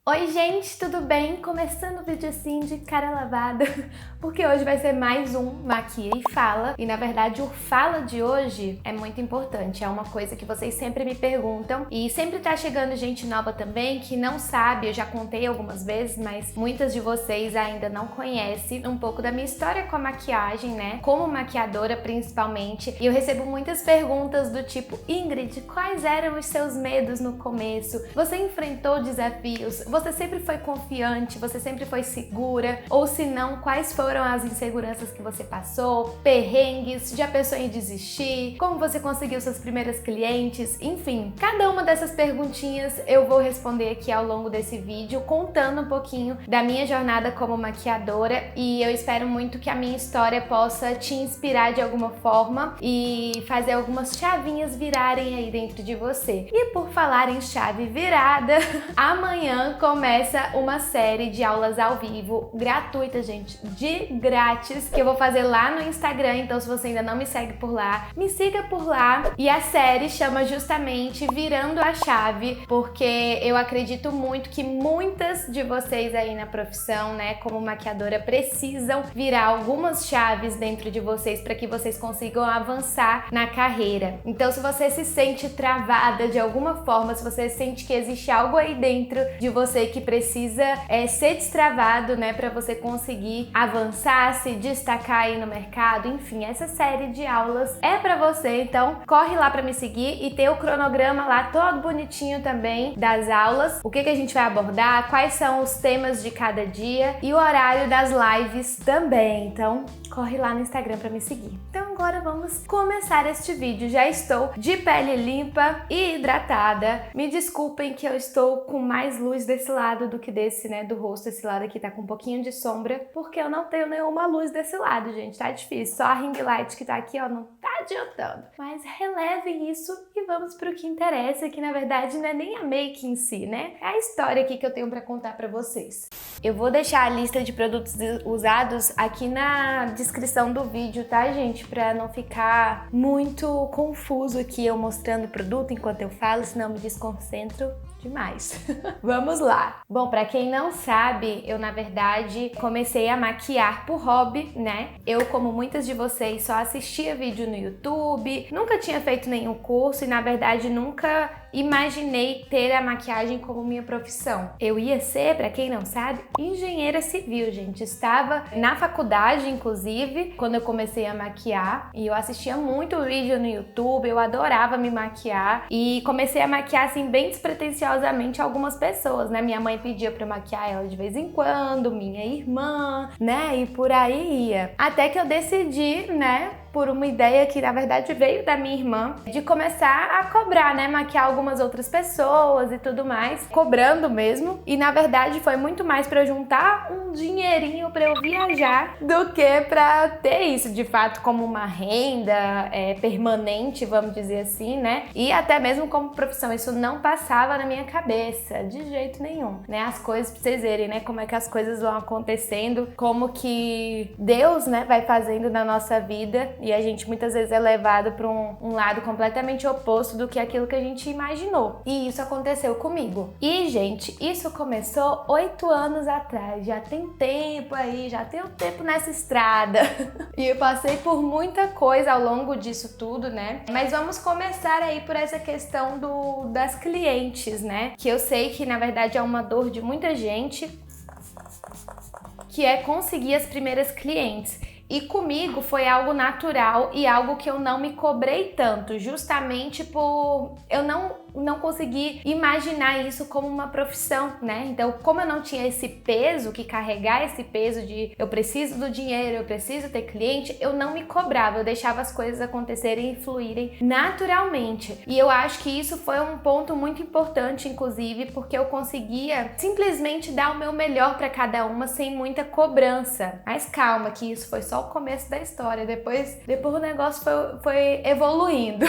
Oi gente, tudo bem? Começando o vídeo assim de cara lavada, porque hoje vai ser mais um Maquia e Fala. E na verdade o Fala de hoje é muito importante, é uma coisa que vocês sempre me perguntam e sempre tá chegando gente nova também que não sabe, eu já contei algumas vezes, mas muitas de vocês ainda não conhecem um pouco da minha história com a maquiagem, né? Como maquiadora principalmente. E eu recebo muitas perguntas do tipo: Ingrid, quais eram os seus medos no começo? Você enfrentou desafios? Você sempre foi confiante? Você sempre foi segura? Ou se não, quais foram as inseguranças que você passou? Perrengues? Já pensou em desistir? Como você conseguiu seus primeiros clientes? Enfim, cada uma dessas perguntinhas eu vou responder aqui ao longo desse vídeo, contando um pouquinho da minha jornada como maquiadora, e eu espero muito que a minha história possa te inspirar de alguma forma e fazer algumas chavinhas virarem aí dentro de você. E por falar em chave virada, amanhã começa uma série de aulas ao vivo, gratuita, gente, de grátis, que eu vou fazer lá no Instagram. Então se você ainda não me segue por lá, me siga por lá. E a série chama justamente Virando a Chave, porque eu acredito muito que muitas de vocês aí na profissão, né, como maquiadora, precisam virar algumas chaves dentro de vocês para que vocês consigam avançar na carreira. Então se você se sente travada de alguma forma, se você sente que existe algo aí dentro de você que precisa ser destravado, né, para você conseguir avançar, se destacar aí no mercado, enfim, essa série de aulas é para você. Então corre lá para me seguir e tem o cronograma lá todo bonitinho também das aulas, o que a gente vai abordar, quais são os temas de cada dia e o horário das lives também. Então corre lá no Instagram para me seguir. Então agora vamos começar este vídeo. Já estou de pele limpa e hidratada. Me desculpem que eu estou com mais luz desse lado do que desse, né, do rosto. Esse lado aqui tá com um pouquinho de sombra, porque eu não tenho nenhuma luz desse lado, gente. Tá difícil. Só a ring light que tá aqui, ó, não tá adiantando. Mas relevem isso e vamos pro que interessa, que na verdade não é nem a make em si, né? É a história aqui que eu tenho pra contar pra vocês. Eu vou deixar a lista de produtos usados aqui na descrição do vídeo, tá, gente? Pra não ficar muito confuso aqui eu mostrando o produto enquanto eu falo, senão eu me desconcentro demais. Vamos lá. Bom, pra quem não sabe, eu na verdade comecei a maquiar por hobby, né? Eu, como muitas de vocês, só assistia vídeo no YouTube, nunca tinha feito nenhum curso e na verdade nunca imaginei ter a maquiagem como minha profissão. Eu ia ser, pra quem não sabe, engenheira civil, gente. Estava na faculdade, inclusive, quando eu comecei a maquiar, e eu assistia muito vídeo no YouTube, eu adorava me maquiar e comecei a maquiar assim bem despretensiosamente algumas pessoas, né? Minha mãe pedia pra eu maquiar ela de vez em quando, minha irmã, né? E por aí ia. Até que eu decidi, né, por uma ideia que na verdade veio da minha irmã, de começar a cobrar, né, maquiar algumas outras pessoas e tudo mais, cobrando mesmo. E na verdade foi muito mais para juntar um dinheirinho para eu viajar do que para ter isso de fato como uma renda permanente, vamos dizer assim, né? E até mesmo como profissão, isso não passava na minha cabeça de jeito nenhum, né? As coisas, pra vocês verem, né, como é que as coisas vão acontecendo, como que Deus, né, vai fazendo na nossa vida. E a gente muitas vezes é levado para um lado completamente oposto do que aquilo que a gente imaginou. E isso aconteceu comigo. E, gente, isso começou 8 anos atrás. Já tem tempo aí, já tem um tempo nessa estrada. E eu passei por muita coisa ao longo disso tudo, né? Mas vamos começar aí por essa questão das clientes, né? Que eu sei que, na verdade, é uma dor de muita gente, que é conseguir as primeiras clientes. E comigo foi algo natural e algo que eu não me cobrei tanto, justamente por eu não consegui imaginar isso como uma profissão, né? Então, como eu não tinha esse peso, que carregar esse peso de eu preciso do dinheiro, eu preciso ter cliente, eu não me cobrava, eu deixava as coisas acontecerem e fluírem naturalmente. E eu acho que isso foi um ponto muito importante, inclusive, porque eu conseguia simplesmente dar o meu melhor para cada uma sem muita cobrança. Mas calma, que isso foi só o começo da história, depois o negócio foi evoluindo.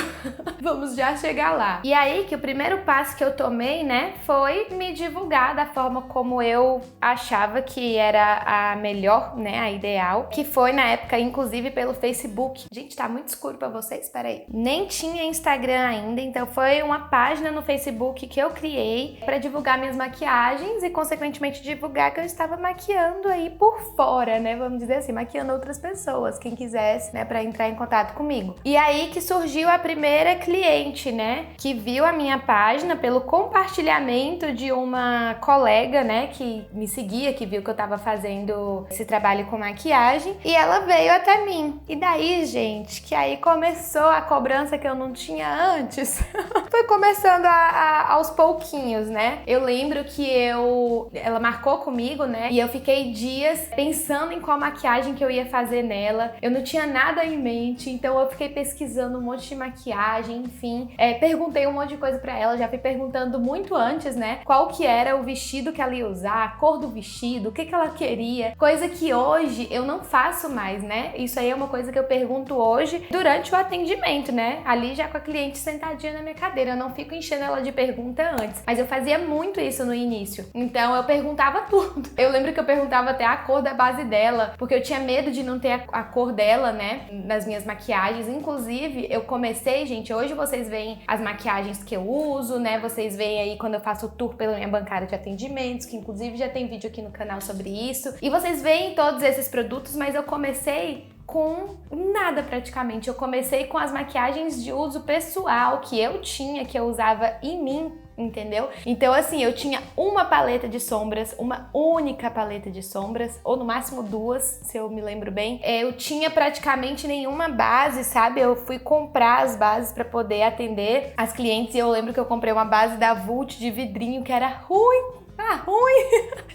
Vamos já chegar lá. E aí que o primeiro passo que eu tomei, né, foi me divulgar da forma como eu achava que era a melhor, né, a ideal, que foi na época, inclusive, pelo Facebook. Gente, tá muito escuro pra vocês? Peraí. Nem tinha Instagram ainda, então foi uma página no Facebook que eu criei pra divulgar minhas maquiagens e, consequentemente, divulgar que eu estava maquiando aí por fora, né, vamos dizer assim, maquiando outras pessoas, quem quisesse, né, pra entrar em contato comigo. E aí que surgiu a primeira cliente, né, que viu a minha página pelo compartilhamento de uma colega, né, que me seguia, que viu que eu tava fazendo esse trabalho com maquiagem, e ela veio até mim. E daí, gente, que aí começou a cobrança que eu não tinha antes. Foi começando aos pouquinhos, né? Eu lembro que ela marcou comigo, né, e eu fiquei dias pensando em qual maquiagem que eu ia fazer nela. Eu não tinha nada em mente, então eu fiquei pesquisando um monte de maquiagem, enfim. Perguntei um monte de coisa pra ela, já fui perguntando muito antes, né, qual que era o vestido que ela ia usar, a cor do vestido, o que que ela queria, coisa que hoje eu não faço mais, né? Isso aí é uma coisa que eu pergunto hoje durante o atendimento, né? Ali já com a cliente sentadinha na minha cadeira, eu não fico enchendo ela de pergunta antes, mas eu fazia muito isso no início, então eu perguntava tudo. Eu lembro que eu perguntava até a cor da base dela, porque eu tinha medo de não ter a cor dela, né, nas minhas maquiagens. Inclusive, eu comecei, gente, hoje vocês veem as maquiagens que eu uso, né, vocês veem aí quando eu faço o tour pela minha bancária de atendimentos, que inclusive já tem vídeo aqui no canal sobre isso, e vocês veem todos esses produtos, mas eu comecei com nada praticamente. Eu comecei com as maquiagens de uso pessoal que eu tinha, que eu usava em mim, entendeu? Então, assim, eu tinha uma paleta de sombras, uma única paleta de sombras, ou no máximo duas, se eu me lembro bem. Eu tinha praticamente nenhuma base, sabe? Eu fui comprar as bases pra poder atender as clientes, e eu lembro que eu comprei uma base da Vult de vidrinho que era ruim.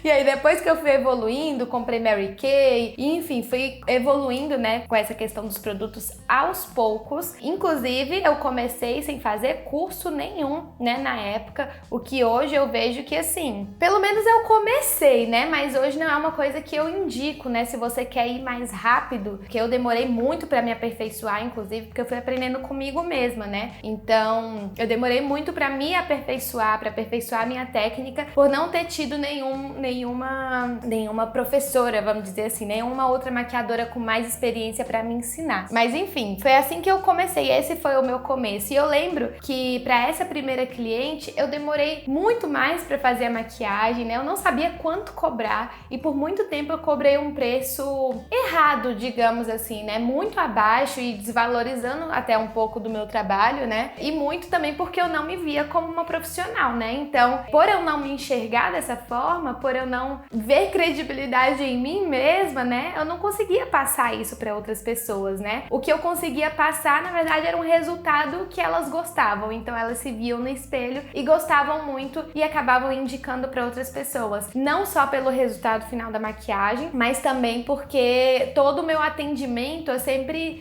E aí depois que eu fui evoluindo, comprei Mary Kay, enfim, fui evoluindo, né, com essa questão dos produtos aos poucos. Inclusive, eu comecei sem fazer curso nenhum, né, na época, o que hoje eu vejo que, assim, pelo menos eu comecei, né, mas hoje não é uma coisa que eu indico, né, se você quer ir mais rápido, que eu demorei muito pra me aperfeiçoar, inclusive, porque eu fui aprendendo comigo mesma, né, então eu demorei muito pra me aperfeiçoar, pra aperfeiçoar a minha técnica, por não ter tido nenhuma professora, vamos dizer assim, nenhuma outra maquiadora com mais experiência pra me ensinar. Mas enfim, foi assim que eu comecei, esse foi o meu começo. E eu lembro que pra essa primeira cliente eu demorei muito mais pra fazer a maquiagem, né? Eu não sabia quanto cobrar e por muito tempo eu cobrei um preço errado, digamos assim, né? Muito abaixo e desvalorizando até um pouco do meu trabalho, né? E muito também porque eu não me via como uma profissional, né? Então, por eu não me enxergar dessa forma, por eu não ver credibilidade em mim mesma, né, eu não conseguia passar isso para outras pessoas, né? O que eu conseguia passar, na verdade, era um resultado que elas gostavam. Então elas se viam no espelho e gostavam muito e acabavam indicando para outras pessoas. Não só pelo resultado final da maquiagem, mas também porque todo o meu atendimento, eu sempre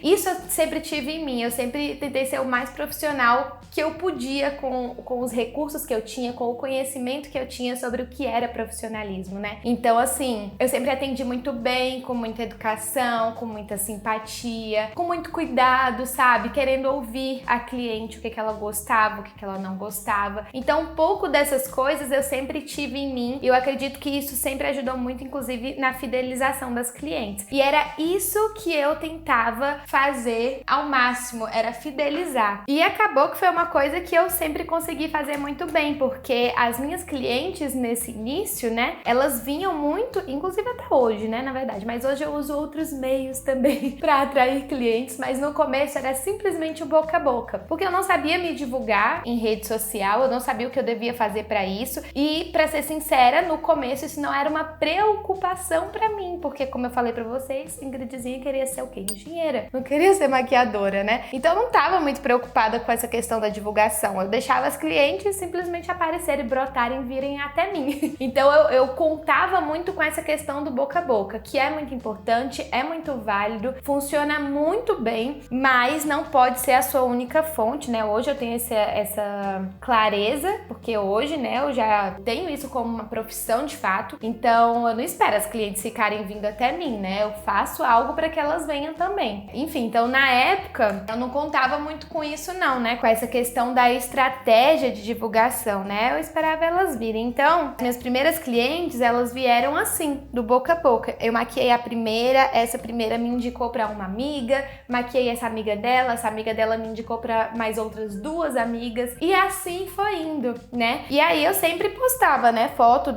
tive em mim. Eu sempre tentei ser o mais profissional que eu podia com os recursos que eu tinha, com o conhecimento que eu tinha sobre o que era profissionalismo, né? Então, assim, eu sempre atendi muito bem, com muita educação, com muita simpatia, com muito cuidado, sabe? Querendo ouvir a cliente, o que ela gostava, o que ela não gostava. Então, um pouco dessas coisas eu sempre tive em mim e eu acredito que isso sempre ajudou muito, inclusive, na fidelização das clientes. E era isso que eu tentava fazer ao máximo, era fidelizar. E acabou que foi uma coisa que eu sempre consegui fazer muito bem, porque as minhas clientes nesse início, né, elas vinham muito, inclusive até hoje, né, na verdade, mas hoje eu uso outros meios também para atrair clientes, mas no começo era simplesmente o boca a boca, porque eu não sabia me divulgar em rede social, eu não sabia o que eu devia fazer para isso, e para ser sincera, no começo isso não era uma preocupação para mim, porque como eu falei para vocês, Ingridzinha queria ser o quê? Engenheira, não queria ser maquiadora, né? Então eu não tava muito preocupada com essa questão da divulgação, eu deixava as clientes simplesmente aparecerem, brotarem, virem até mim. Então eu eu contava muito com essa questão do boca a boca, que é muito importante, é muito válido, funciona muito bem, mas não pode ser a sua única fonte, né? Hoje eu tenho essa clareza, porque hoje, né, eu já tenho isso como uma profissão de fato, então eu não espero as clientes ficarem vindo até mim, né? Eu faço algo para que elas venham também. Enfim, então na época eu não contava muito com isso não, né? Com essa questão da estratégia de divulgação, né? Eu esperava elas virem. Então, minhas primeiras clientes, elas vieram assim, do boca a boca. Eu maquiei a primeira, essa primeira me indicou para uma amiga, maquiei essa amiga dela me indicou para mais outras duas amigas e assim foi indo, né? E aí eu sempre postava, né, foto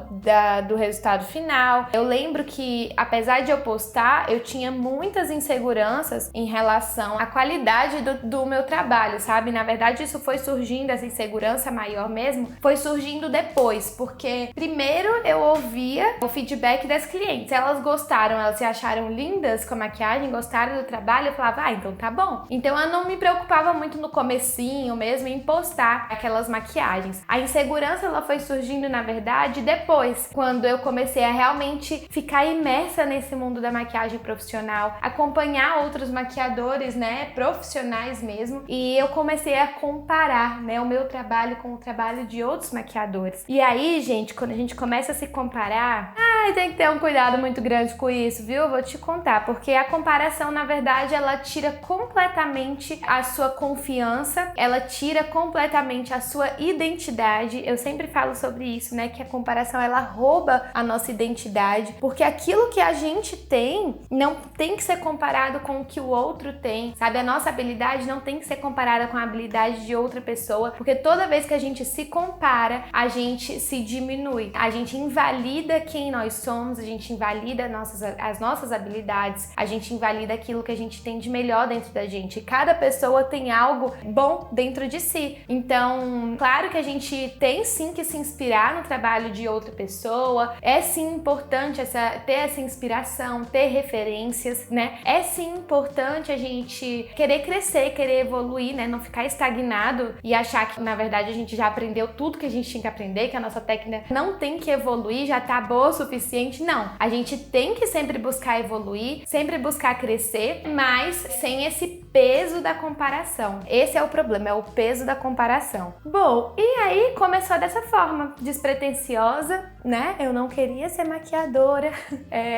do resultado final. Eu lembro que, apesar de eu postar, eu tinha muitas inseguranças em relação à qualidade do meu trabalho, sabe? Na verdade, isso foi surgindo, essa insegurança maior mesmo, foi surgindo depois, porque primeiro eu ouvia o feedback das clientes. Elas gostaram, elas se acharam lindas com a maquiagem, gostaram do trabalho, eu falava, então tá bom. Então eu não me preocupava muito no comecinho mesmo em postar aquelas maquiagens. A insegurança, ela foi surgindo, na verdade, depois, quando eu comecei a realmente ficar imersa nesse mundo da maquiagem profissional, acompanhar outros maquiadores, né, profissionais mesmo, e eu comecei a comparar, né, o meu trabalho com o trabalho de outros maquiadores. E aí, gente, quando a gente começa a se comparar, tem que ter um cuidado muito grande com isso, viu? Eu vou te contar, porque a comparação, na verdade, ela tira completamente a sua confiança, ela tira completamente a sua identidade. Eu sempre falo sobre isso, né, que a comparação, ela rouba a nossa identidade, porque aquilo que a gente tem não tem que ser comparado com o que o outro tem, sabe? A nossa habilidade não tem que ser comparada com a habilidade de outra pessoa, porque toda vez que a gente se compara, a gente se diminui, a gente invalida quem nós somos, a gente invalida as nossas habilidades, a gente invalida aquilo que a gente tem de melhor dentro da gente. Cada pessoa tem algo bom dentro de si. Então, claro que a gente tem sim que se inspirar no trabalho de outra pessoa, é sim importante ter essa inspiração, ter referências, né? É sim importante a gente querer crescer, querer evoluir, né? Não ficar estagnado e achar que, na verdade, a gente já aprendeu tudo que a gente tinha que aprender, que a nossa técnica não tem que evoluir, já tá boa o suficiente. Não, a gente tem que sempre buscar evoluir, sempre buscar crescer, mas sem esse peso da comparação. Esse é o problema, é o peso da comparação. Bom, e aí começou dessa forma, despretensiosa, né? Eu não queria ser maquiadora,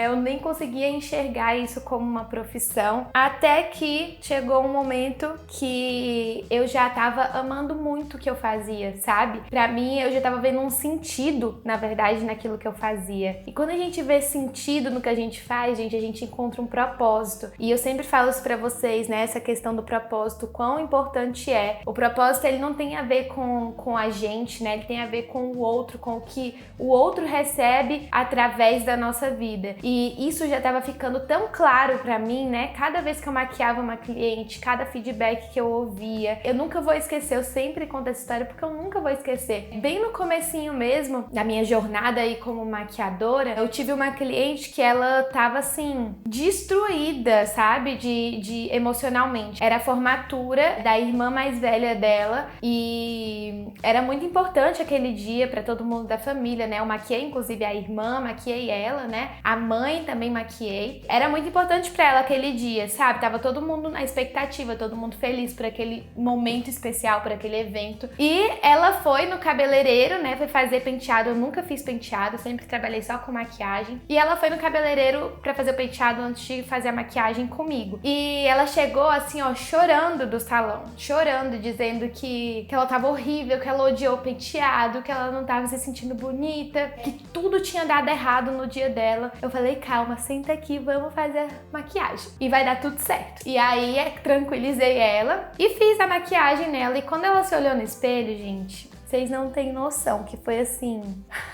eu nem conseguia enxergar isso como uma profissão, até que chegou um momento que eu já tava amando muito o que eu fazia, sabe? Pra mim, eu já tava vendo um sentido, na verdade, naquilo que eu fazia. E quando a gente vê sentido no que a gente faz, gente, a gente encontra um propósito. E eu sempre falo isso pra vocês, né? Essa questão do propósito, quão importante é. O propósito, ele não tem a ver com a gente, né? Ele tem a ver com o outro, com o que o outro recebe através da nossa vida. E isso já tava ficando tão claro pra mim, né? Cada vez que eu maquiava uma cliente, cada feedback que eu ouvia, eu nunca vou esquecer, eu sempre conto essa história porque eu nunca vou esquecer. Bem no comecinho mesmo, da minha jornada aí como maquiadora, eu tive uma cliente que ela tava assim, destruída, sabe? De emocionalmente. Era a formatura da irmã mais velha dela e era muito importante aquele dia pra todo mundo da família, né? Eu maquiei inclusive a irmã, maquiei ela, né? A mãe também maquiei. Era muito importante pra ela aquele dia, sabe? Tava todo mundo na expectativa, todo mundo feliz por aquele momento especial, por aquele evento. E ela foi no cabeleireiro, né? Foi fazer penteado. Eu nunca fiz penteado, sempre trabalhei só com maquiagem. E ela foi no cabeleireiro pra fazer o penteado antes de fazer a maquiagem comigo. E ela chegou assim, ó, chorando do salão. Chorando, dizendo que ela tava horrível, que ela odiou o penteado, que ela não tava se sentindo bonita, que tudo tinha dado errado no dia dela. Eu falei, calma, senta aqui, vamos fazer a maquiagem. E vai dar tudo certo. E aí, tranquilizei ela e fiz a maquiagem nela. E quando ela se olhou no espelho, gente, vocês não têm noção que foi assim.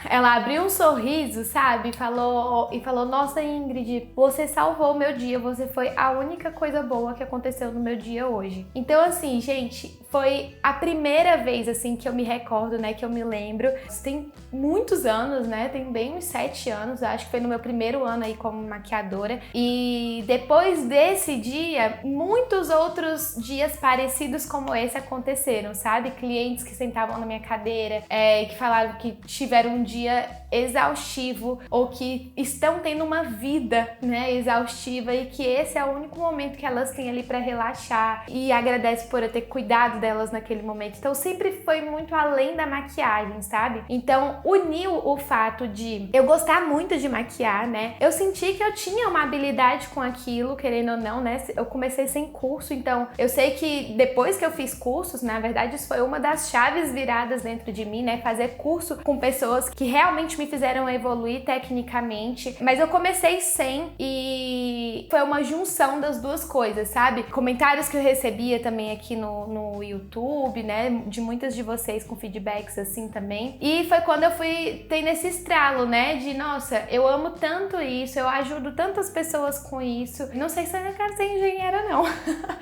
Ela abriu um sorriso, sabe? E falou, nossa, Ingrid, você salvou o meu dia, você foi a única coisa boa que aconteceu no meu dia hoje. Então, assim, gente, foi a primeira vez, assim, que eu me recordo, né, que eu me lembro. Isso tem muitos anos, né? Tem bem uns 7 anos, acho que foi no meu primeiro ano aí como maquiadora. E depois desse dia, muitos outros dias parecidos como esse aconteceram, sabe? Clientes que sentavam na minha brincadeira, que falaram que tiveram um dia exaustivo ou que estão tendo uma vida, né, exaustiva e que esse é o único momento que elas têm ali pra relaxar e agradece por eu ter cuidado delas naquele momento. Então sempre foi muito além da maquiagem, sabe? Então uniu o fato de eu gostar muito de maquiar, né? Eu senti que eu tinha uma habilidade com aquilo, querendo ou não, né? Eu comecei sem curso, então eu sei que depois que eu fiz cursos, na verdade isso foi uma das chaves viradas dentro de mim, né? Fazer curso com pessoas que realmente me fizeram evoluir tecnicamente, mas eu comecei sem e foi uma junção das duas coisas, sabe? Comentários que eu recebia também aqui no YouTube, né? De muitas de vocês com feedbacks assim também. E foi quando eu fui tendo esse estralo, né? De nossa, eu amo tanto isso, eu ajudo tantas pessoas com isso. Não sei se eu quero ser engenheira, não.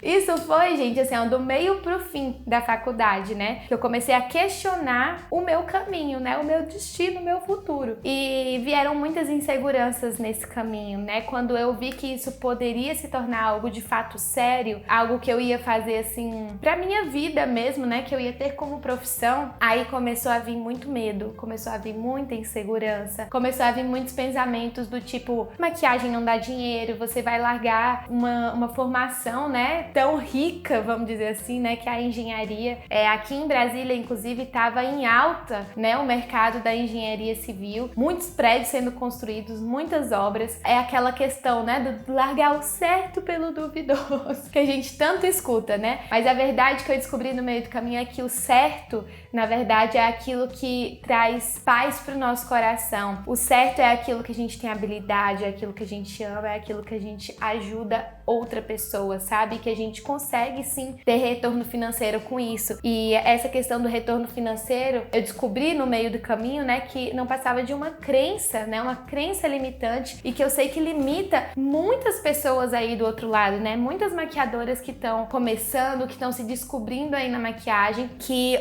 Isso foi, gente, assim, ó, do meio pro fim da faculdade, né? Que eu comecei a questionar o meu caminho, né? O meu destino, o meu futuro. E vieram muitas inseguranças nesse caminho, né? Quando eu vi que isso poderia se tornar algo de fato sério, algo que eu ia fazer, assim, pra minha vida mesmo, né? Que eu ia ter como profissão, aí começou a vir muito medo, começou a vir muita insegurança, começou a vir muitos pensamentos do tipo, maquiagem não dá dinheiro, você vai largar uma formação, né? Tão rica, vamos dizer assim, né? Que é a engenharia. Aqui em Brasília, inclusive, estava em alta, né? O mercado da engenharia civil, muitos prédios sendo construídos, muitas obras. É aquela questão, né? Do largar o certo pelo duvidoso, que a gente tanto escuta, né? Mas a verdade que eu descobri no meio do caminho é que o certo, na verdade, é aquilo que traz paz pro nosso coração. O certo é aquilo que a gente tem habilidade, é aquilo que a gente ama, é aquilo que a gente ajuda outra pessoa, sabe? Que a gente consegue sim ter retorno financeiro com isso. E essa questão do retorno financeiro, eu descobri no meio do caminho, né, que não passava de uma crença, né, uma crença limitante e que eu sei que limita muitas pessoas aí do outro lado, né? Muitas maquiadoras que estão começando, que estão se descobrindo aí na maquiagem,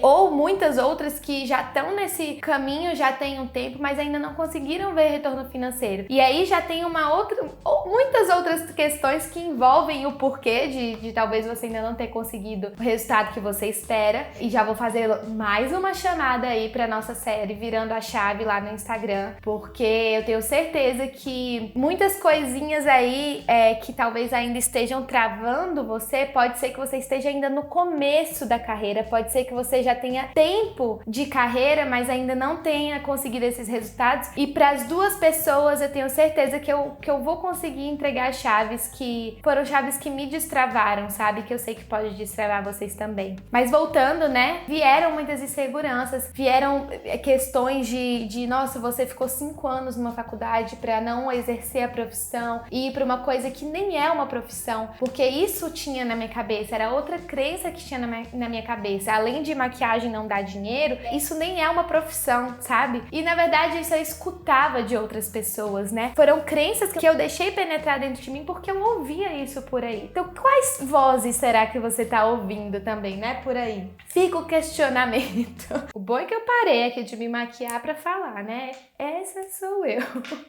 ou muitas outras que já estão nesse caminho, já tem um tempo, mas ainda não conseguiram ver retorno financeiro. E aí já tem muitas outras questões que envolvem o porquê de talvez você ainda não ter conseguido o resultado que você espera. E já vou fazer mais uma chamada aí pra nossa série Virando a Chave lá no Instagram, porque eu tenho certeza que muitas coisinhas aí que talvez ainda estejam travando você, pode ser que você esteja ainda no começo da carreira, pode ser que você já tenha tempo de carreira, mas ainda não tenha conseguido esses resultados. E para as duas pessoas eu tenho certeza que eu vou conseguir entregar chaves que foram chaves que me destravaram, sabe? Que eu sei que pode destravar vocês também. Mas voltando, né? Vieram muitas inseguranças, vieram questões de nossa, você ficou 5 anos numa faculdade para não exercer a profissão e ir para uma coisa que nem é uma profissão, porque isso tinha na minha cabeça, era outra crença que tinha na minha cabeça. Além de maquiagem não dar dinheiro, isso nem é uma profissão, sabe? E na verdade isso eu escutava de outras pessoas, né? Foram crenças que eu deixei penetrar dentro de mim porque eu ouvia isso por aí. Então, quais vozes será que você tá ouvindo também, né? Por aí. Fica o questionamento. O bom é que eu parei aqui de me maquiar pra falar, né? Essa sou eu.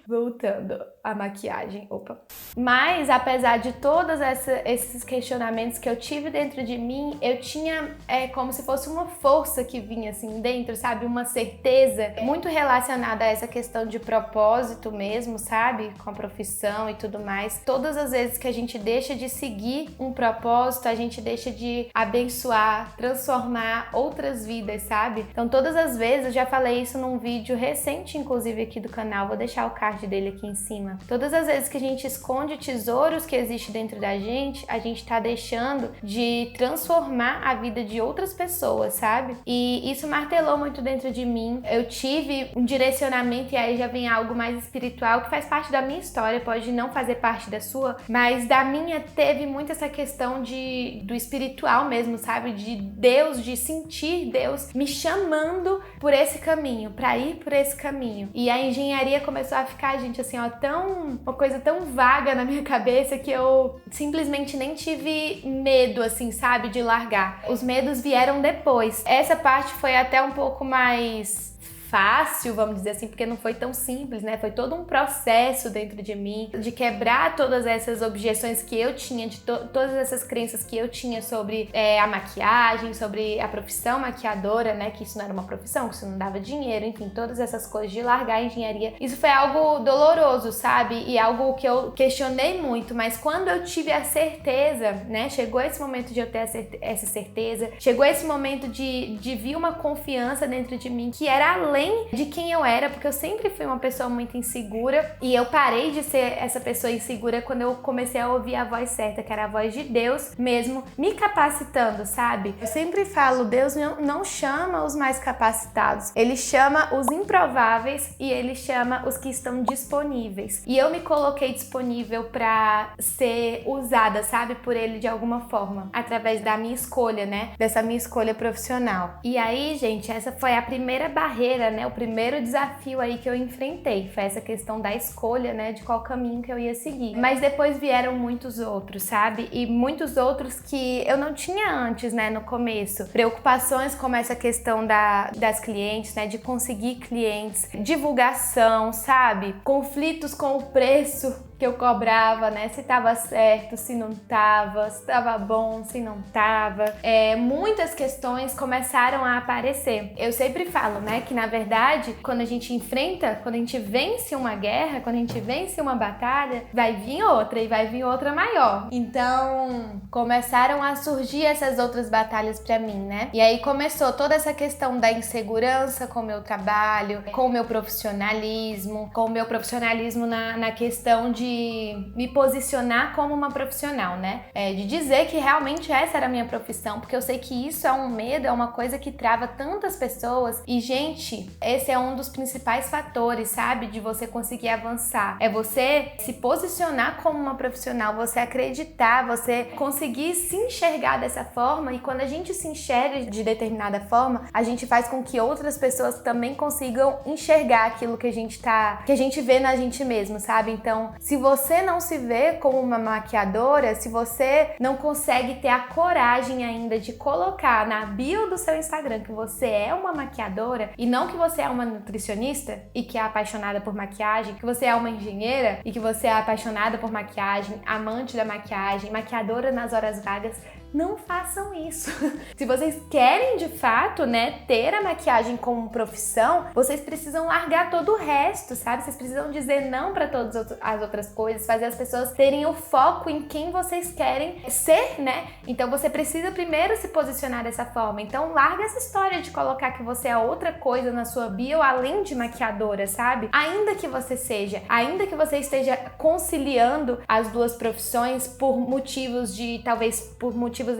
Voltando à maquiagem. Opa. Mas, apesar de todos esses questionamentos que eu tive dentro de mim, eu tinha como se fosse uma força que vinha assim dentro, sabe? Uma certeza muito relacionada a essa questão de propósito mesmo, sabe? Com a profissão e tudo mais. Todas as vezes que a gente deixa de seguir um propósito, a gente deixa de abençoar, transformar outras vidas, sabe? Então, todas as vezes, eu já falei isso num vídeo recente, inclusive aqui do canal, vou deixar o card dele aqui em cima. Todas as vezes que a gente esconde tesouros que existem dentro da gente, a gente tá deixando de transformar a vida de outras pessoas, sabe? E isso martelou muito dentro de mim. Eu tive um direcionamento e aí já vem algo mais espiritual que faz parte da minha história, pode não fazer parte da sua, mas da minha teve muito essa questão do espiritual mesmo, sabe? De Deus, de sentir Deus me chamando por esse caminho, pra ir por esse caminho. E a engenharia começou a ficar, gente, assim, ó, uma coisa tão vaga na minha cabeça que eu simplesmente nem tive medo, assim, sabe? De largar. Os medos vieram depois. Essa parte foi até um pouco mais fácil, vamos dizer assim, porque não foi tão simples, né? Foi todo um processo dentro de mim, de quebrar todas essas objeções que eu tinha, de todas essas crenças que eu tinha sobre a maquiagem, sobre a profissão maquiadora, né? Que isso não era uma profissão, que isso não dava dinheiro, enfim, todas essas coisas de largar a engenharia. Isso foi algo doloroso, sabe? E algo que eu questionei muito, mas quando eu tive a certeza, né? Chegou esse momento de eu ter essa certeza, chegou esse momento de vir uma confiança dentro de mim que era além de quem eu era, porque eu sempre fui uma pessoa muito insegura e eu parei de ser essa pessoa insegura quando eu comecei a ouvir a voz certa, que era a voz de Deus mesmo me capacitando, sabe? Eu sempre falo, Deus não chama os mais capacitados, Ele chama os improváveis e Ele chama os que estão disponíveis. E eu me coloquei disponível para ser usada, sabe, por Ele de alguma forma, através da minha escolha, né? Dessa minha escolha profissional. E aí, gente, essa foi a primeira barreira, né? O primeiro desafio aí que eu enfrentei. Foi essa questão da escolha, né? De qual caminho que eu ia seguir. Mas depois vieram muitos outros, sabe? E muitos outros que eu não tinha antes, né? No começo. Preocupações como essa questão das clientes, né? De conseguir clientes. Divulgação, sabe? Conflitos com o preço que eu cobrava, né? Se tava certo, se não tava, se tava bom, se não tava. Muitas questões começaram a aparecer. Eu sempre falo, né, que na verdade, quando a gente enfrenta, quando a gente vence uma guerra, quando a gente vence uma batalha, vai vir outra e vai vir outra maior. Então, começaram a surgir essas outras batalhas pra mim, né? E aí começou toda essa questão da insegurança com o meu trabalho, com o meu profissionalismo, na questão de me posicionar como uma profissional, né? De dizer que realmente essa era a minha profissão, porque eu sei que isso é um medo, é uma coisa que trava tantas pessoas. E, gente, esse é um dos principais fatores, sabe? De você conseguir avançar. É você se posicionar como uma profissional, você acreditar, você conseguir se enxergar dessa forma. E quando a gente se enxerga de determinada forma, a gente faz com que outras pessoas também consigam enxergar aquilo que a gente vê na gente mesmo, sabe? Então, se você não se vê como uma maquiadora, se você não consegue ter a coragem ainda de colocar na bio do seu Instagram que você é uma maquiadora e não que você é uma nutricionista e que é apaixonada por maquiagem, que você é uma engenheira e que você é apaixonada por maquiagem, amante da maquiagem, maquiadora nas horas vagas, não façam isso. Se vocês querem de fato, né, ter a maquiagem como profissão, vocês precisam largar todo o resto, sabe? Vocês precisam dizer não para todas as outras coisas, fazer as pessoas terem o foco em quem vocês querem ser, né? Então você precisa primeiro se posicionar dessa forma. Então larga essa história de colocar que você é outra coisa na sua bio além de maquiadora, sabe? Ainda que você esteja conciliando as duas profissões por motivos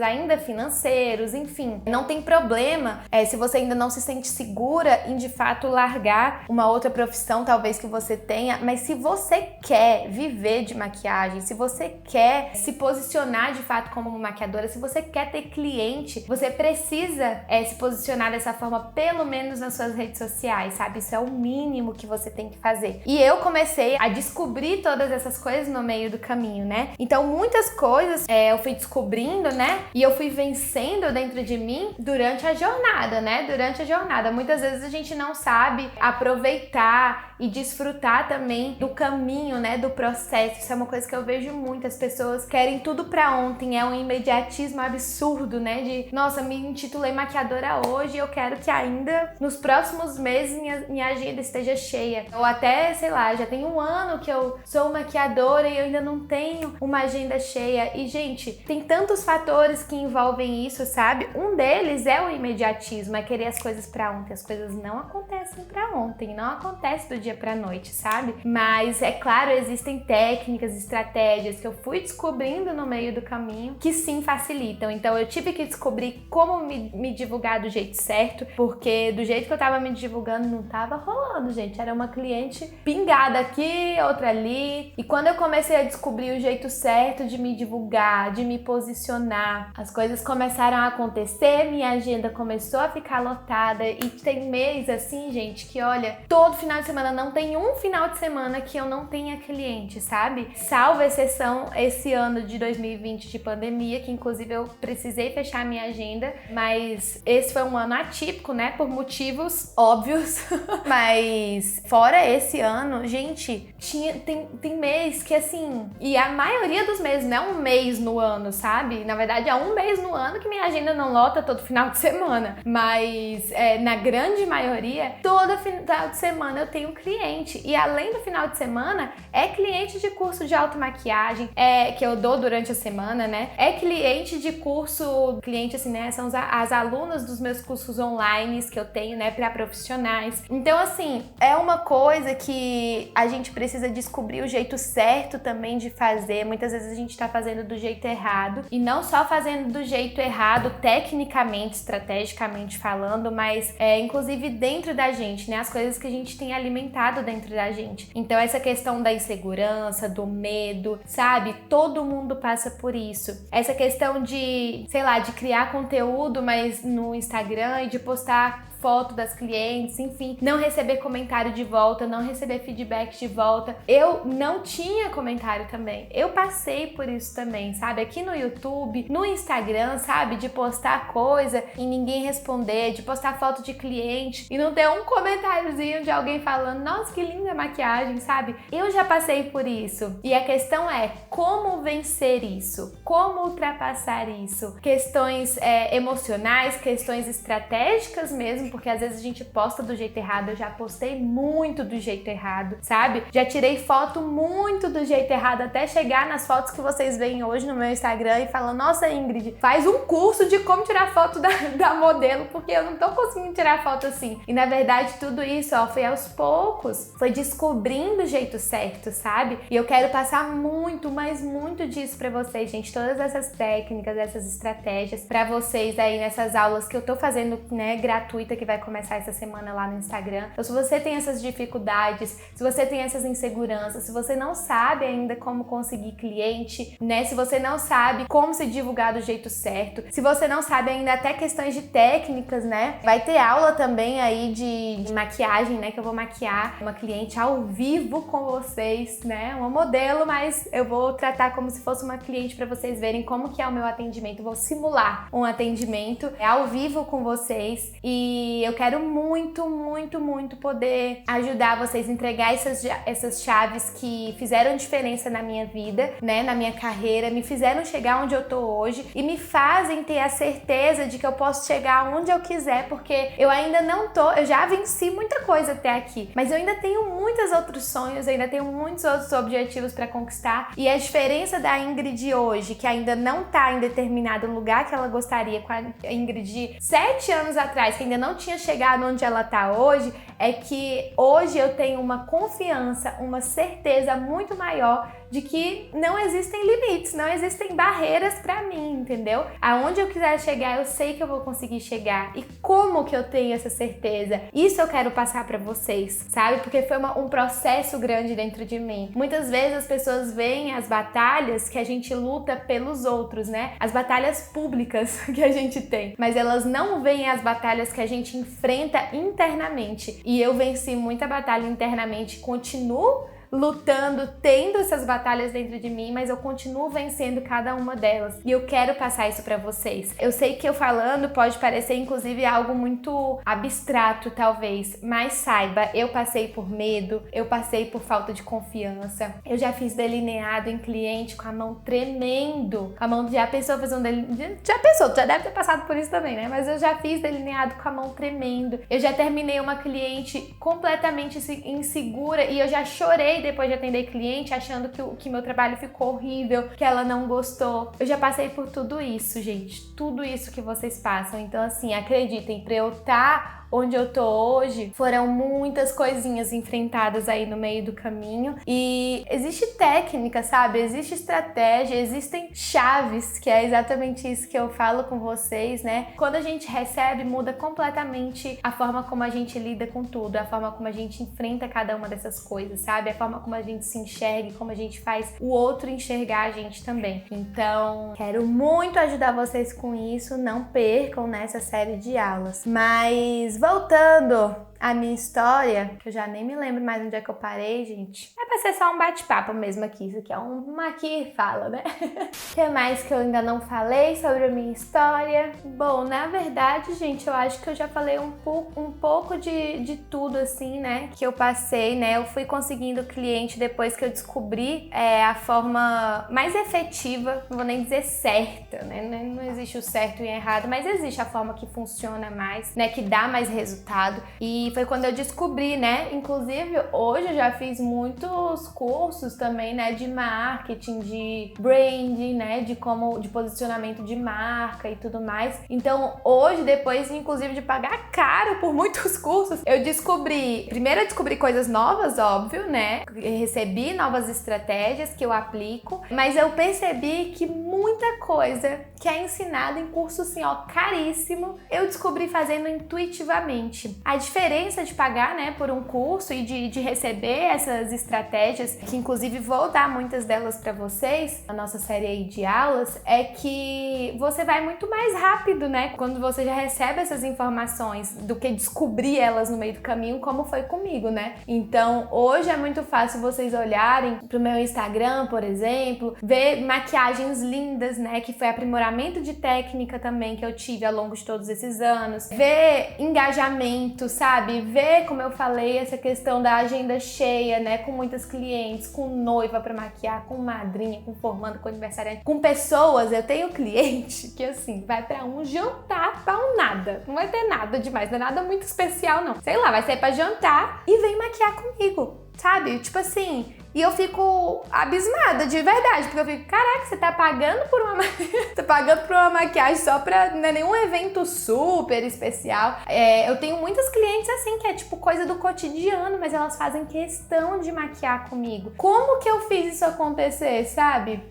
ainda financeiros, enfim. Não tem problema se você ainda não se sente segura em de fato largar uma outra profissão talvez que você tenha, mas se você quer viver de maquiagem, se você quer se posicionar de fato como uma maquiadora, se você quer ter cliente, você precisa se posicionar dessa forma, pelo menos nas suas redes sociais, sabe? Isso é o mínimo que você tem que fazer. E eu comecei a descobrir todas essas coisas no meio do caminho, né? Então muitas coisas eu fui descobrindo, né? E eu fui vencendo dentro de mim durante a jornada, né? Durante a jornada. Muitas vezes a gente não sabe aproveitar e desfrutar também do caminho, né? Do processo. Isso é uma coisa que eu vejo muito. As pessoas querem tudo pra ontem. É um imediatismo absurdo, né? De, nossa, me intitulei maquiadora hoje e eu quero que ainda nos próximos meses minha agenda esteja cheia. Ou até, sei lá, já tem um ano que eu sou maquiadora e eu ainda não tenho uma agenda cheia. E, gente, tem tantos fatores que envolvem isso, sabe? Um deles é o imediatismo, é querer as coisas pra ontem. As coisas não acontecem pra ontem, não acontece do dia pra noite, sabe? Mas, é claro, existem técnicas, estratégias que eu fui descobrindo no meio do caminho que sim facilitam. Então, eu tive que descobrir como me divulgar do jeito certo, porque do jeito que eu tava me divulgando não tava rolando, gente. Era uma cliente pingada aqui, outra ali. E quando eu comecei a descobrir o jeito certo de me divulgar, de me posicionar, funcionar, as coisas começaram a acontecer, minha agenda começou a ficar lotada e tem mês assim, gente, que olha, todo final de semana, não tem um final de semana que eu não tenha cliente, sabe? Salvo exceção esse ano de 2020 de pandemia, que inclusive eu precisei fechar a minha agenda, mas esse foi um ano atípico, né, por motivos óbvios, mas fora esse ano, gente, tem mês que assim, e a maioria dos meses, não é um mês no ano, sabe? Na verdade é um mês no ano que minha agenda não lota todo final de semana, mas na grande maioria, todo final de semana eu tenho cliente, e além do final de semana, é cliente de curso de automaquiagem, que eu dou durante a semana, né? É cliente de curso, cliente assim, né? São as alunas dos meus cursos online que eu tenho, né, para profissionais. Então, assim, é uma coisa que a gente precisa descobrir o jeito certo também de fazer. Muitas vezes a gente tá fazendo do jeito errado, e não só fazendo do jeito errado, tecnicamente, estrategicamente falando, mas inclusive dentro da gente, né? As coisas que a gente tem alimentado dentro da gente. Então, essa questão da insegurança, do medo, sabe? Todo mundo passa por isso. Essa questão de, sei lá, de criar conteúdo, mas no Instagram, e de postar foto das clientes, enfim, não receber comentário de volta, não receber feedback de volta. Eu não tinha comentário também. Eu passei por isso também, sabe? Aqui no YouTube, no Instagram, sabe? De postar coisa e ninguém responder, de postar foto de cliente e não ter um comentáriozinho de alguém falando, nossa, que linda maquiagem, sabe? Eu já passei por isso. E a questão é, como vencer isso? Como ultrapassar isso? Questões emocionais, questões estratégicas mesmo, porque às vezes a gente posta do jeito errado. Eu já postei muito do jeito errado, sabe? Já tirei foto muito do jeito errado, até chegar nas fotos que vocês veem hoje no meu Instagram e falam, nossa, Ingrid, faz um curso de como tirar foto da modelo, porque eu não tô conseguindo tirar foto assim. E na verdade tudo isso, foi aos poucos, foi descobrindo o jeito certo, sabe? E eu quero passar muito, mas muito disso pra vocês, gente, todas essas técnicas, essas estratégias pra vocês aí nessas aulas que eu tô fazendo, né, gratuita, que vai começar essa semana lá no Instagram. Então, se você tem essas dificuldades, se você tem essas inseguranças, se você não sabe ainda como conseguir cliente, né? Se você não sabe como se divulgar do jeito certo, se você não sabe ainda até questões de técnicas, né? Vai ter aula também aí de maquiagem, né? Que eu vou maquiar uma cliente ao vivo com vocês, né? Uma modelo, mas eu vou tratar como se fosse uma cliente para vocês verem como que é o meu atendimento. Eu vou simular um atendimento ao vivo com vocês e eu quero muito, muito, muito poder ajudar vocês a entregar essas chaves que fizeram diferença na minha vida, né, na minha carreira, me fizeram chegar onde eu tô hoje e me fazem ter a certeza de que eu posso chegar onde eu quiser, porque eu ainda não tô, eu já venci muita coisa até aqui, mas eu ainda tenho muitos outros sonhos, eu ainda tenho muitos outros objetivos para conquistar, e a diferença da Ingrid hoje, que ainda não tá em determinado lugar que ela gostaria, com a Ingrid de 7 anos atrás, que ainda não tinha chegado onde ela tá hoje, é que hoje eu tenho uma confiança, uma certeza muito maior de que não existem limites, não existem barreiras pra mim, entendeu? Aonde eu quiser chegar, eu sei que eu vou conseguir chegar. E como que eu tenho essa certeza? Isso eu quero passar pra vocês, sabe? Porque foi um processo grande dentro de mim. Muitas vezes as pessoas veem as batalhas que a gente luta pelos outros, né? As batalhas públicas que a gente tem, mas elas não veem as batalhas que a gente enfrenta internamente. E eu venci muita batalha internamente, continuo lutando, tendo essas batalhas dentro de mim, mas eu continuo vencendo cada uma delas. E eu quero passar isso pra vocês. Eu sei que eu falando pode parecer, inclusive, algo muito abstrato, talvez, mas saiba, eu passei por medo, eu passei por falta de confiança, eu já fiz delineado em cliente com a mão tremendo, com a mão, já pensou fazer um delineado? Já pensou, tu já deve ter passado por isso também, né? Mas eu já fiz delineado com a mão tremendo, eu já terminei uma cliente completamente insegura e eu já chorei depois de atender cliente, achando que meu trabalho ficou horrível, que ela não gostou. Eu já passei por tudo isso, gente. Tudo isso que vocês passam. Então, assim, acreditem, pra eu estar onde eu tô hoje, foram muitas coisinhas enfrentadas aí no meio do caminho. E existe técnica, sabe? Existe estratégia, existem chaves, que é exatamente isso que eu falo com vocês, né? Quando a gente recebe, muda completamente a forma como a gente lida com tudo, a forma como a gente enfrenta cada uma dessas coisas, sabe? A forma como a gente se enxerga, como a gente faz o outro enxergar a gente também. Então, quero muito ajudar vocês com isso, não percam nessa série de aulas. Mas, voltando a minha história, que eu já nem me lembro mais onde é que eu parei, gente. É pra ser só um bate-papo mesmo aqui, isso aqui é uma aqui fala, né? O que mais que eu ainda não falei sobre a minha história? Bom, na verdade, gente, eu acho que eu já falei um pouco de tudo, assim, né? Que eu passei, né? Eu fui conseguindo cliente depois que eu descobri a forma mais efetiva, não vou nem dizer certa, né? Não existe o certo e o errado, mas existe a forma que funciona mais, né? Que dá mais resultado. E foi quando eu descobri, né? Inclusive, hoje eu já fiz muitos cursos também, né? De marketing, de branding, né? De posicionamento de marca e tudo mais. Então, hoje, depois, inclusive, de pagar caro por muitos cursos, eu descobri coisas novas, óbvio, né? Eu recebi novas estratégias que eu aplico, mas eu percebi que muita coisa que é ensinada em curso, assim, ó, caríssimo, eu descobri fazendo intuitivamente. A diferença de pagar, né, por um curso e de receber essas estratégias, que inclusive vou dar muitas delas para vocês na nossa série aí de aulas, é que você vai muito mais rápido, né, quando você já recebe essas informações do que descobrir elas no meio do caminho, como foi comigo, né? Então, hoje é muito fácil vocês olharem pro meu Instagram, por exemplo, ver maquiagens lindas, né, que foi aprimoramento de técnica também que eu tive ao longo de todos esses anos, ver engajamento, sabe? Ver, como eu falei, essa questão da agenda cheia, né? Com muitas clientes, com noiva pra maquiar, com madrinha, com formanda, com aniversariante, com pessoas. Eu tenho cliente que, assim, vai pra um jantar pra um nada. Não vai ter nada demais, não é nada muito especial, não. Sei lá, vai ser pra jantar e vem maquiar comigo, sabe? Tipo assim... E eu fico abismada, de verdade, porque eu fico, caraca, você tá pagando por uma maquiagem só pra, não é nenhum evento super especial. Eu tenho muitas clientes assim, que é tipo coisa do cotidiano, mas elas fazem questão de maquiar comigo. Como que eu fiz isso acontecer, sabe?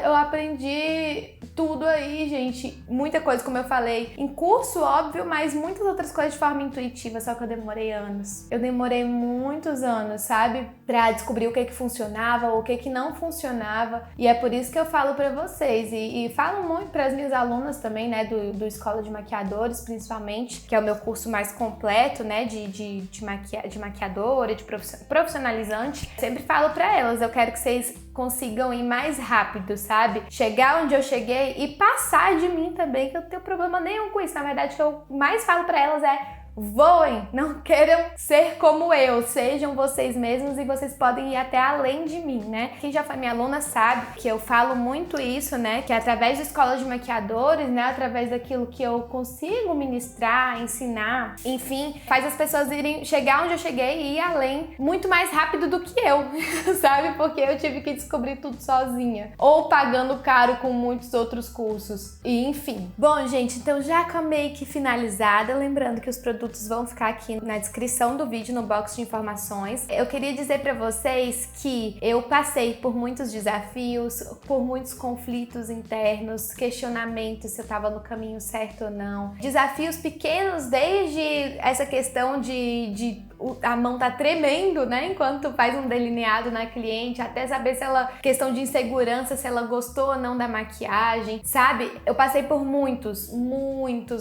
Eu aprendi tudo aí, gente. Muita coisa, como eu falei, em curso, óbvio, mas muitas outras coisas de forma intuitiva, só que eu demorei anos. Eu demorei muitos anos, sabe? Pra descobrir o que funcionava, o que não funcionava. E é por isso que eu falo pra vocês. E falo muito pras minhas alunas também, né? Do Escola de Maquiadores, principalmente, que é o meu curso mais completo, né? De maquiadora, de profissionalizante. Sempre falo pra elas, eu quero que vocês consigam ir mais rápido, sabe? Chegar onde eu cheguei e passar de mim também, que eu não tenho problema nenhum com isso. Na verdade, o que eu mais falo pra elas é: voem, não queiram ser como eu, sejam vocês mesmos e vocês podem ir até além de mim, né? Quem já foi minha aluna sabe que eu falo muito isso, né? Que através da Escola de Maquiadores, né? Através daquilo que eu consigo ministrar, ensinar, enfim, faz as pessoas chegar onde eu cheguei e ir além muito mais rápido do que eu, sabe? Porque eu tive que descobrir tudo sozinha, ou pagando caro com muitos outros cursos, e enfim. Bom, gente, então já meio que finalizada, lembrando que os produtos vão ficar aqui na descrição do vídeo, no box de informações. Eu queria dizer pra vocês que eu passei por muitos desafios, por muitos conflitos internos, questionamentos se eu tava no caminho certo ou não. Desafios pequenos, desde essa questão de a mão tá tremendo, né, enquanto faz um delineado na cliente, até saber se ela, questão de insegurança, se ela gostou ou não da maquiagem, sabe? Eu passei por muitos,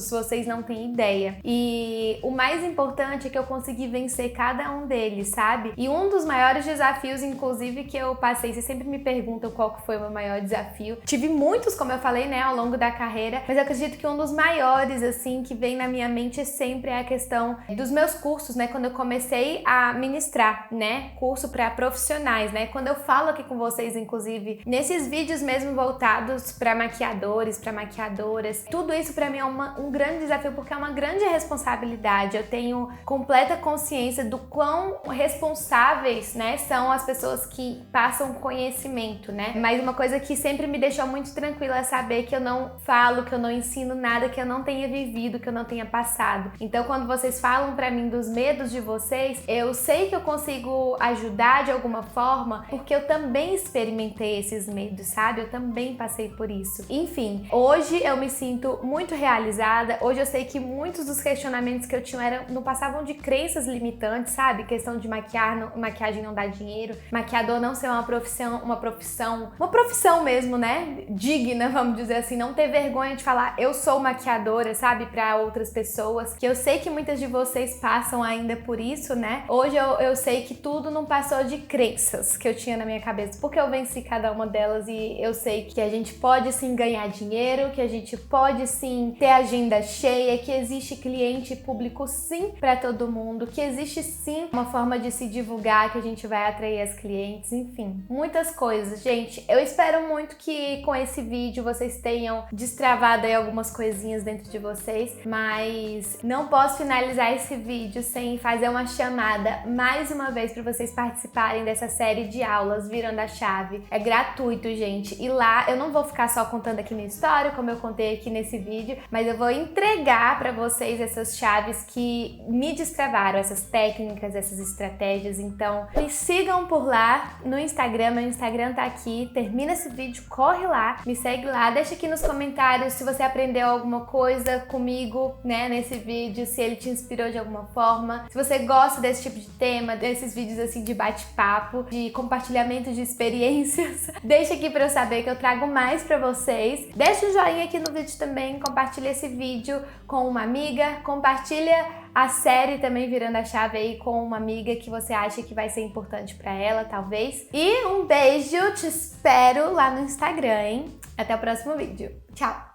vocês não têm ideia. E o mais importante é que eu consegui vencer cada um deles, sabe? E um dos maiores desafios, inclusive, que eu passei, vocês sempre me perguntam qual que foi o meu maior desafio. Tive muitos, como eu falei, né, ao longo da carreira, mas eu acredito que um dos maiores, assim, que vem na minha mente sempre é a questão dos meus cursos, né, quando eu comecei comecei a ministrar, né, curso para profissionais, né? Quando eu falo aqui com vocês, inclusive, nesses vídeos mesmo voltados para maquiadores, para maquiadoras, tudo isso para mim é um grande desafio, porque é uma grande responsabilidade. Eu tenho completa consciência do quão responsáveis, né, são as pessoas que passam conhecimento, né? Mas uma coisa que sempre me deixou muito tranquila é saber que eu não falo, que eu não ensino nada que eu não tenha vivido, que eu não tenha passado. Então, quando vocês falam pra mim dos medos de vocês, eu sei que eu consigo ajudar de alguma forma, porque eu também experimentei esses medos, sabe? Eu também passei por isso. Enfim, hoje eu me sinto muito realizada. Hoje eu sei que muitos dos questionamentos que eu tinha não passavam de crenças limitantes, sabe? Questão de maquiagem não dá dinheiro, maquiador não ser uma profissão mesmo, né? Digna, vamos dizer assim, não ter vergonha de falar eu sou maquiadora, sabe? Para outras pessoas, que eu sei que muitas de vocês passam ainda por isso, né? Hoje eu sei que tudo não passou de crenças que eu tinha na minha cabeça, porque eu venci cada uma delas e eu sei que a gente pode sim ganhar dinheiro, que a gente pode sim ter agenda cheia, que existe cliente e público sim para todo mundo, que existe sim uma forma de se divulgar, que a gente vai atrair as clientes, enfim, muitas coisas. Gente, eu espero muito que com esse vídeo vocês tenham destravado aí algumas coisinhas dentro de vocês, mas não posso finalizar esse vídeo sem fazer uma chamada mais uma vez para vocês participarem dessa série de aulas Virando a Chave. É gratuito, gente, e lá eu não vou ficar só contando aqui minha história, como eu contei aqui nesse vídeo, mas eu vou entregar para vocês essas chaves que me destravaram, essas técnicas, essas estratégias. Então, me sigam por lá no Instagram, meu Instagram tá aqui. Termina esse vídeo, corre lá, me segue lá, deixa aqui nos comentários se você aprendeu alguma coisa comigo, né, nesse vídeo, se ele te inspirou de alguma forma, se você gosta desse tipo de tema, desses vídeos assim de bate-papo, de compartilhamento de experiências, deixa aqui pra eu saber que eu trago mais pra vocês. Deixa um joinha aqui no vídeo também, compartilha esse vídeo com uma amiga, compartilha a série também Virando a Chave aí com uma amiga que você acha que vai ser importante pra ela, talvez. E um beijo, te espero lá no Instagram, hein? Até o próximo vídeo. Tchau!